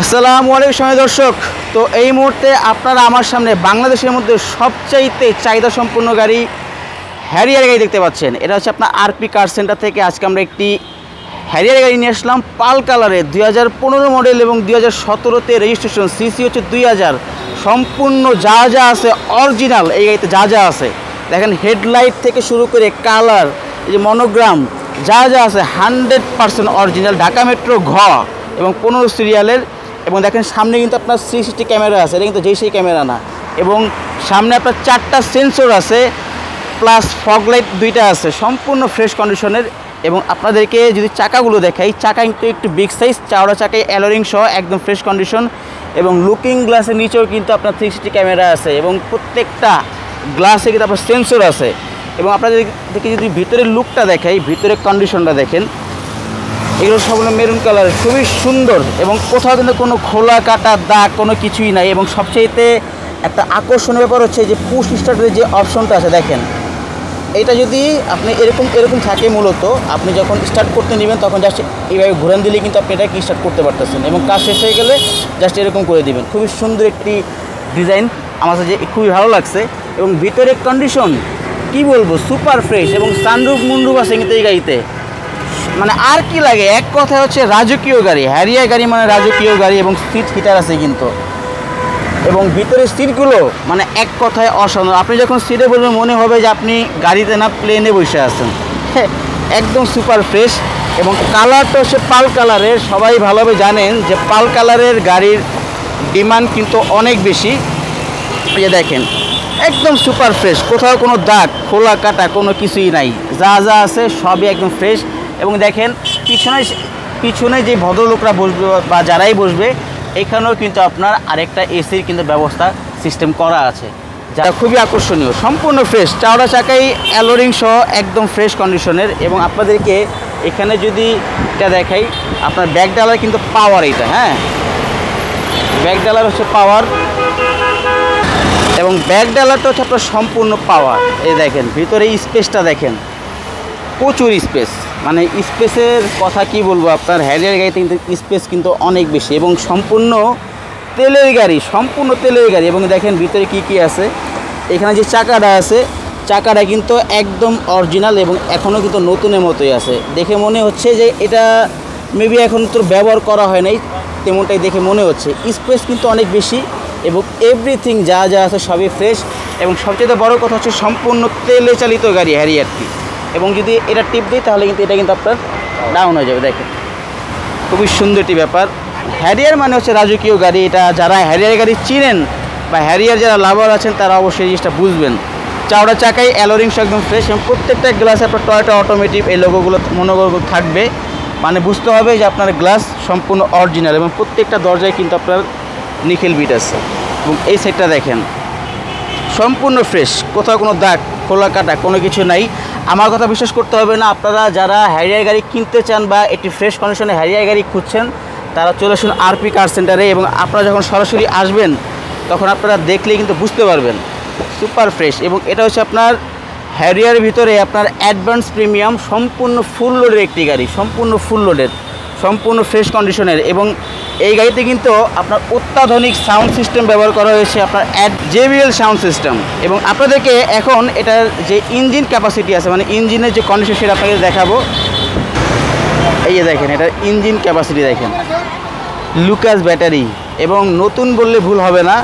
আসসালামু আলাইকুম সময় দর্শক। তো এই মুহূর্তে আপনারা আমার সামনে বাংলাদেশের মধ্যে সবচাইতে চাহিদা সম্পন্ন গাড়ি হ্যারিয়ার গাড়ি দেখতে পাচ্ছেন। এটা হচ্ছে আপনার আরপি কার সেন্টার থেকে আজকে আমরা একটি হ্যারিয়ার গাড়ি নিয়ে আসলাম পাল কালারে 2015 মডেল এবং 2017তে রেজিস্ট্রেশন, সিসি হচ্ছে 2000। সম্পূর্ণ যা যা আছে অরিজিনাল এই গাড়িতে যা যা আছে দেখেন, হেডলাইট থেকে শুরু করে কালার, এই যে মনোগ্রাম যা যা আছে 100% অরিজিনাল, ঢাকা মেট্রো ঘ এবং 15 সিরিয়ালের। এবং দেখেন সামনে কিন্তু আপনার 360 ক্যামেরা আছে, এটা কিন্তু যেই সেই ক্যামেরা না। এবং সামনে আপনার 4টা সেন্সর আছে, প্লাস ফগ লাইট 2টা আছে, সম্পূর্ণ ফ্রেশ কন্ডিশনের। এবং আপনাদেরকে যদি চাকাগুলো দেখাই, চাকা কিন্তু একটু বিগ সাইজ, চওড়া চাকায় অ্যালোরিং সহ একদম ফ্রেশ কন্ডিশন। এবং লুকিং গ্লাসের নিচেও কিন্তু আপনার 360 ক্যামেরা আছে এবং প্রত্যেকটা গ্লাসে কিন্তু আপনার সেন্সর আছে। এবং আপনাদেরকে যদি ভিতরের লুকটা দেখাই, ভিতরের কন্ডিশনটা দেখেন, এগুলো সবগুলো মেরুন কালার, খুবই সুন্দর এবং কোথাও কিন্তু কোনো খোলা কাটা দাগ কোনো কিছুই নাই। এবং সবচেয়েতে একটা আকর্ষণীয় ব্যাপার হচ্ছে যে পুশ স্টার্টের যে অপশনটা আছে দেখেন, এটা যদি আপনি এরকম থাকে, মূলত আপনি যখন স্টার্ট করতে নেবেন তখন জাস্ট এইভাবে ঘুরান দিলে কিন্তু আপনি এটাকে স্টার্ট করতে পারতেছেন এবং কাজ শেষ হয়ে গেলে জাস্ট এরকম করে দিবেন। খুবই সুন্দর একটি ডিজাইন, আমার কাছে খুবই ভালো লাগছে। এবং ভিতরের কন্ডিশন কি বলবো, সুপার ফ্রেশ। এবং সানরুফ মুন্ডুফ আছে কিন্তু এই গাড়িতে, মানে আর কি লাগে, এক কথায় হচ্ছে রাজকীয় গাড়ি। হ্যারিয়ার গাড়ি মানে রাজকীয় গাড়ি। এবং সিট হিটার আছে কিন্তু, এবং ভিতরের সিটগুলো মানে এক কথায় অসাধারণ। আপনি যখন সিটে বসবেন মনে হবে যে আপনি গাড়িতে না প্লেনে বসে আছেন। হ্যাঁ, একদম সুপার ফ্রেশ। এবং কালারটা হচ্ছে পাল কালারের। সবাই ভালোভাবে জানেন যে পাল কালারের গাড়ির ডিমান্ড কিন্তু অনেক বেশি। এই যে দেখেন, একদম সুপার ফ্রেশ, কোথাও কোনো দাগ খোলা কাটা কোনো কিছুই নাই, যা যা আছে সবই একদম ফ্রেশ। এবং দেখেন পিছনে যে ভদ্রলোকরা বসবে বা যারাই বসবে, এখানেও কিন্তু আপনার আরেকটা এসির কিন্তু ব্যবস্থা সিস্টেম করা আছে, যা খুবই আকর্ষণীয়। সম্পূর্ণ ফ্রেশ, চওড়া চাকাই অ্যালোরিং সহ একদম ফ্রেশ কন্ডিশনের। এবং আপনাদেরকে এখানে যদি এটা দেখাই, আপনার ব্যাক ডালার কিন্তু পাওয়ার, এটা হ্যাঁ ব্যাক ডালার হচ্ছে পাওয়ার। এবং ব্যাক ডালারটা হচ্ছে আপনার সম্পূর্ণ পাওয়ার। এই দেখেন ভিতরে স্পেসটা দেখেন, প্রচুর স্পেস, মানে স্পেসের কথা কি বলবো, আপনার হ্যারিয়ার গাড়িতে কিন্তু স্পেস কিন্তু অনেক বেশি। এবং সম্পূর্ণ তেলের গাড়ি। এবং দেখেন ভিতরে কি কি আছে, এখানে যে চাকাটা আছে, চাকাটা কিন্তু একদম অরিজিনাল এবং এখনও কিন্তু নতুনের মতোই আছে। দেখে মনে হচ্ছে যে এটা মেবি এখন তো ব্যবহার করা হয় নাই, তেমনটাই দেখে মনে হচ্ছে। স্পেস কিন্তু অনেক বেশি এবং এভরিথিং যা যা আছে সবই ফ্রেশ। এবং সবচেয়ে বড় কথা হচ্ছে সম্পূর্ণ তেলে চালিত গাড়ি হ্যারিয়ারটি। এবং যদি এটা টিপ দিই তাহলে কিন্তু এটা কিন্তু আপনার ডাউন হয়ে যাবে। দেখেন খুবই সুন্দর একটি ব্যাপার। হ্যারিয়ার মানে হচ্ছে রাজকীয় গাড়ি। এটা যারা হ্যারিয়ার গাড়ি চিনেন বা হ্যারিয়ার যারা লাভার আছেন তারা অবশ্যই এই জিনিসটা বুঝবেন। চওড়া চাকায় অ্যালোরিংস একদম ফ্রেশ এবং প্রত্যেকটা গ্লাসে আপনার টয়োটা অটোমেটিক এই লোগোগুলো মনোগুলো থাকবে, মানে বুঝতে হবে যে আপনার গ্লাস সম্পূর্ণ অরিজিনাল। এবং প্রত্যেকটা দরজায় কিন্তু আপনার নিকেল বিট আছে। এবং এই সাইডটা দেখেন সম্পূর্ণ ফ্রেশ, কোথাও কোনো দাগ খোলা কাটা কোনো কিছু নাই। আমার কথা বিশ্বাস করতে হবে না, আপনারা যারা হ্যারিয়ার গাড়ি কিনতে চান বা একটি ফ্রেশ কন্ডিশনে হ্যারিয়ার গাড়ি খুঁজছেন তারা চলে আসুন আরপি কার সেন্টারে। এবং আপনারা যখন সরাসরি আসবেন তখন আপনারা দেখলেই কিন্তু বুঝতে পারবেন সুপার ফ্রেশ। এবং এটা হচ্ছে আপনার হ্যারিয়ারের ভিতরে আপনার অ্যাডভান্স প্রিমিয়াম, সম্পূর্ণ ফুল লোডের একটি গাড়ি, সম্পূর্ণ ফুল লোডের, সম্পূর্ণ ফ্রেশ কন্ডিশনের। এবং এই গাড়িতে কিন্তু আপনার অত্যাধুনিক সাউন্ড সিস্টেম ব্যবহার করা হয়েছে, আপনার JBL সাউন্ড সিস্টেম। এবং আপনাদেরকে এখন এটার যে ইঞ্জিন ক্যাপাসিটি আছে, মানে ইঞ্জিনের যে কন্ডিশন সেটা আপনাকে দেখাবো। এই যে দেখেন এটার ইঞ্জিন ক্যাপাসিটি দেখেন, লুকাস ব্যাটারি। এবং নতুন বললে ভুল হবে না,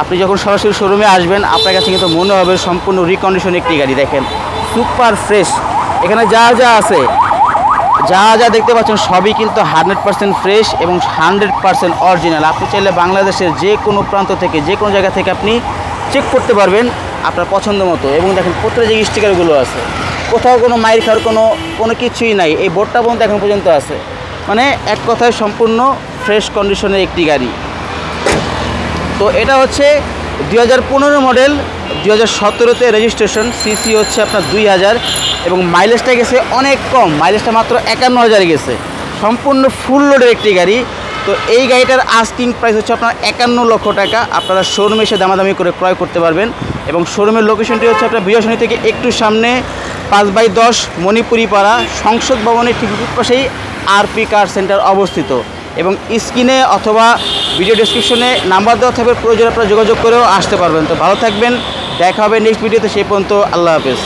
আপনি যখন সরাসরি শোরুমে আসবেন আপনার কাছে কিন্তু মনে হবে সম্পূর্ণ রিকন্ডিশন একটি গাড়ি। দেখেন সুপার ফ্রেশ, এখানে যা যা আছে যা যা দেখতে পাচ্ছেন সবই কিন্তু 100% ফ্রেশ এবং 100% অরিজিনাল। আপনি চাইলে বাংলাদেশের যে কোনো প্রান্ত থেকে যে কোনো জায়গা থেকে আপনি চেক করতে পারবেন আপনার পছন্দ মতো। এবং দেখেন প্রত্যেক যে স্টিকারগুলো আছে, কোথাও কোনো মাইর খাওয়ার কোনো কিছুই নাই, এই বোর্ডটা পর্যন্ত এখন পর্যন্ত আছে। মানে এক কথায় সম্পূর্ণ ফ্রেশ কন্ডিশনের একটি গাড়ি। তো এটা হচ্ছে 2015 মডেল, 2017তে রেজিস্ট্রেশন, সিসি হচ্ছে আপনার 2000 এবং মাইলেজটা গেছে অনেক কম, মাইলেজটা মাত্র 51,000 গেছে। সম্পূর্ণ ফুল লোডের একটি গাড়ি। তো এই গাড়িটার আস্কিং প্রাইস হচ্ছে আপনার 51 লক্ষ টাকা। আপনারা শোরুমে এসে দামাদামি করে ক্রয় করতে পারবেন। এবং শোরুমের লোকেশনটি হচ্ছে আপনার বিজয়সনী থেকে একটু সামনে 5/10 মণিপুরি পাড়া সংসদ ভবনের ঠিক পাশেই আরপি কার সেন্টার অবস্থিত। এবং স্ক্রিনে অথবা ভিডিও ডেসক্রিপশনে নাম্বার দেওয়া থাকবে, প্রয়োজন আপনারা যোগাযোগ করেও আসতে পারবেন। তো ভালো থাকবেন, দেখা হবে নেক্সট ভিডিওতে, সেই পর্যন্ত আল্লাহ হাফেজ।